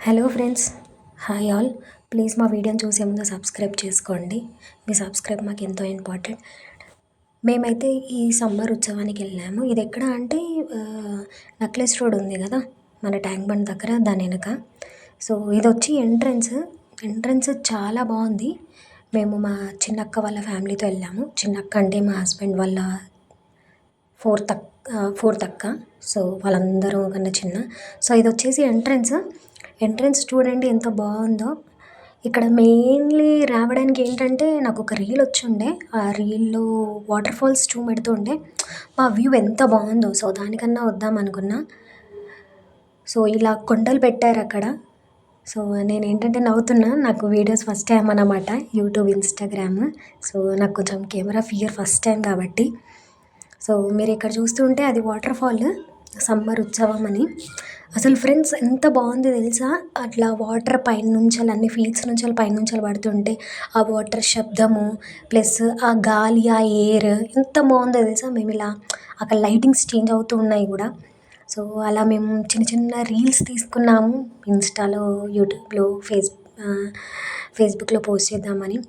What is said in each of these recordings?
Hello friends, hi all. Please మా వీడియోని చూసే ముందు సబ్స్క్రైబ్ చేసుకోండి. మీ సబ్స్క్రైబ్ మాకు ఎంతో ఇంపార్టెంట్. మేమైతే ఈ సమ్మర్ ఉత్సవానికి వెళ్ళాము. ఇది ఎక్కడ అంటే నక్లెస్ రోడ్ ఉంది కదా, మన ట్యాంక్ బండ్ దగ్గర, దాని వెనక. సో ఇది వచ్చి ఎంట్రన్స్ చాలా బాగుంది. మేము మా చిన్నక్క వాళ్ళ ఫ్యామిలీతో వెళ్ళాము. చిన్నక్క అంటే మా హస్బెండ్ వాళ్ళ ఫోర్త్ అక్క. సో వాళ్ళందరూ కన్నా చిన్న. సో ఇది వచ్చేసి ఎంట్రన్స్ చూడండి ఎంత బాగుందో. ఇక్కడ మెయిన్లీ రావడానికి ఏంటంటే, నాకు ఒక రీల్ వచ్చిండే. ఆ రీల్లో వాటర్ ఫాల్స్ చూపెడుతుండే మా వ్యూ ఎంత బాగుందో. సో దానికన్నా వద్దాం అనుకున్నా. సో ఇలా కొండలు పెట్టారు అక్కడ. సో నేను ఏంటంటే నవ్వుతున్నా, నాకు వీడియోస్ ఫస్ట్ టైం అన్నమాట, యూట్యూబ్, ఇన్స్టాగ్రామ్. సో నాకు కొంచెం కెమెరా ఫియర్ ఫస్ట్ టైం కాబట్టి. సో మీరు ఇక్కడ చూస్తుంటే అది వాటర్ ఫాల్, సమ్మర్ ఉత్సవం అని. అసలు ఫ్రెండ్స్ ఎంత బాగుంది తెలుసా. అట్లా వాటర్ పైనుంచి అన్ని ఫీల్డ్స్ నుంచి పైనుంచి పడుతుంటే ఆ వాటర్ శబ్దము ప్లస్ ఆ గాలి, ఆ ఎయిర్ ఎంత బాగుందో తెలుసా. మేము ఇలా అక్కడ లైటింగ్స్ చేంజ్ అవుతూ ఉన్నాయి కూడా. సో అలా మేము చిన్న చిన్న రీల్స్ తీసుకున్నాము. ఇన్స్టాలో, యూట్యూబ్లో, ఫేస్బుక్లో పోస్ట్ చేద్దామని.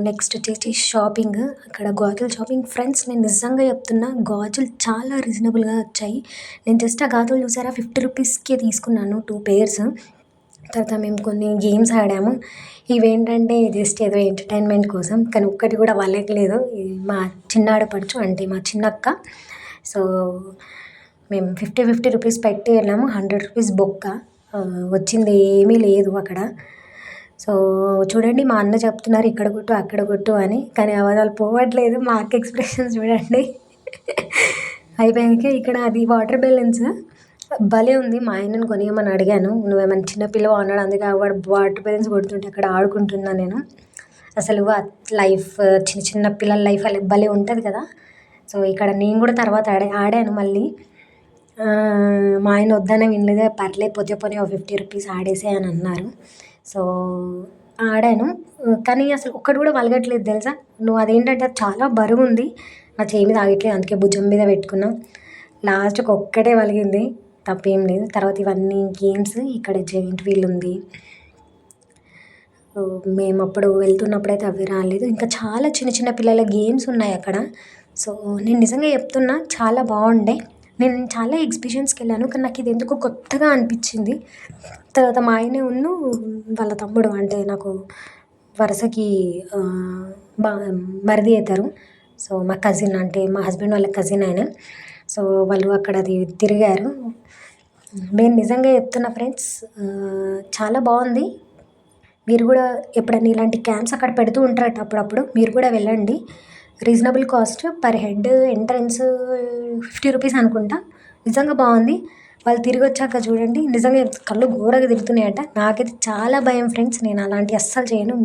నెక్స్ట్ వచ్చేసి షాపింగ్. అక్కడ గాజుల షాపింగ్. ఫ్రెండ్స్ నేను నిజంగా చెప్తున్నా, గాజులు చాలా రీజనబుల్గా వచ్చాయి. నేను జస్ట్ ఆ గాజులు చూసారా, 50 రూపీస్కే తీసుకున్నాను 2 pairs. తర్వాత మేము కొన్ని గేమ్స్ ఆడాము. ఇవేంటంటే జస్ట్ ఏదో ఎంటర్టైన్మెంట్ కోసం, కానీ ఒక్కటి కూడా వాళ్ళకలేదు. మా చిన్న ఆడపడుచు అంటే మా చిన్నక్క. సో మేము 50 రూపీస్ పెట్టి వెళ్ళాము. 100 రూపీస్ బొక్క. వచ్చింది ఏమీ లేదు అక్కడ. సో చూడండి, మా అన్న చెప్తున్నారు ఇక్కడ కొట్టు అక్కడ కొట్టు అని, కానీ అవదాలు పోవట్లేదు. మా అక్క ఎక్స్ప్రెషన్స్ చూడండి. అయిపోయాక ఇక్కడ అది వాటర్ బ్యాలెన్స్ భలే ఉంది. మా ఆయనను కొనియమని అడిగాను. నువ్వేమైనా చిన్నపిల్లవా అన్నాడు. అందుకే వాడు వాటర్ బ్యాలెన్స్ కొడుతుంటే అక్కడ ఆడుకుంటున్నా నేను. అసలు లైఫ్ చిన్న చిన్న పిల్లల లైఫ్ భలే ఉంటుంది కదా. సో ఇక్కడ నేను కూడా తర్వాత ఆడాను మళ్ళీ. మా ఆయన వద్దనే వినలేదు. పర్లేదు, పోతే పోనీ 50 రూపీస్ ఆడేసే అని అన్నారు. సో ఆడాను, కానీ అసలు ఒక్కటి కూడా వలగట్లేదు తెలుసా. నువ్వు అదేంటంటే అది చాలా బరువు ఉంది, నా చేయి మీద ఆగట్లేదు. అందుకే భుజం మీద పెట్టుకున్నా. లాస్ట్కి ఒక్కటే వలిగింది, తప్పేం లేదు. తర్వాత ఇవన్నీ గేమ్స్. ఇక్కడ జెయింట్ వీల్ ఉంది. మేము అప్పుడు వెళ్తున్నప్పుడైతే అవి రాలేదు. ఇంకా చాలా చిన్న చిన్న పిల్లల గేమ్స్ ఉన్నాయి అక్కడ. సో నేను నిజంగా చెప్తున్నా, చాలా బాగుండే. నేను చాలా ఎగ్జిబిషన్స్కి వెళ్ళాను, కానీ నాకు ఇది ఎందుకో కొత్తగా అనిపించింది. తర్వాత మా ఆయనే వాళ్ళ తమ్ముడు, అంటే నాకు వరుసకి మరిది అవుతారు. సో మా కజిన్, అంటే మా హస్బెండ్ వాళ్ళ కజిన్ ఆయన. సో వాళ్ళు అక్కడ అది తిరిగారు. నేను నిజంగా చెప్తున్నా ఫ్రెండ్స్, చాలా బాగుంది. మీరు కూడా ఎప్పుడైనా ఇలాంటి క్యాంప్స్ అక్కడ పెడుతూ ఉంటారట అప్పుడప్పుడు, మీరు కూడా వెళ్ళండి. Reasonable cost, per head entrance 50 rupees అనుకుంటా. నిజంగా బాగుంది. వాళ్ళు తిరిగి వచ్చాక చూడండి, నిజంగా కళ్ళు ఘోరగా తిరుగుతున్నాయట. నాకైతే చాలా భయం ఫ్రెండ్స్, నేను అలాంటివి అస్సలు చేయను.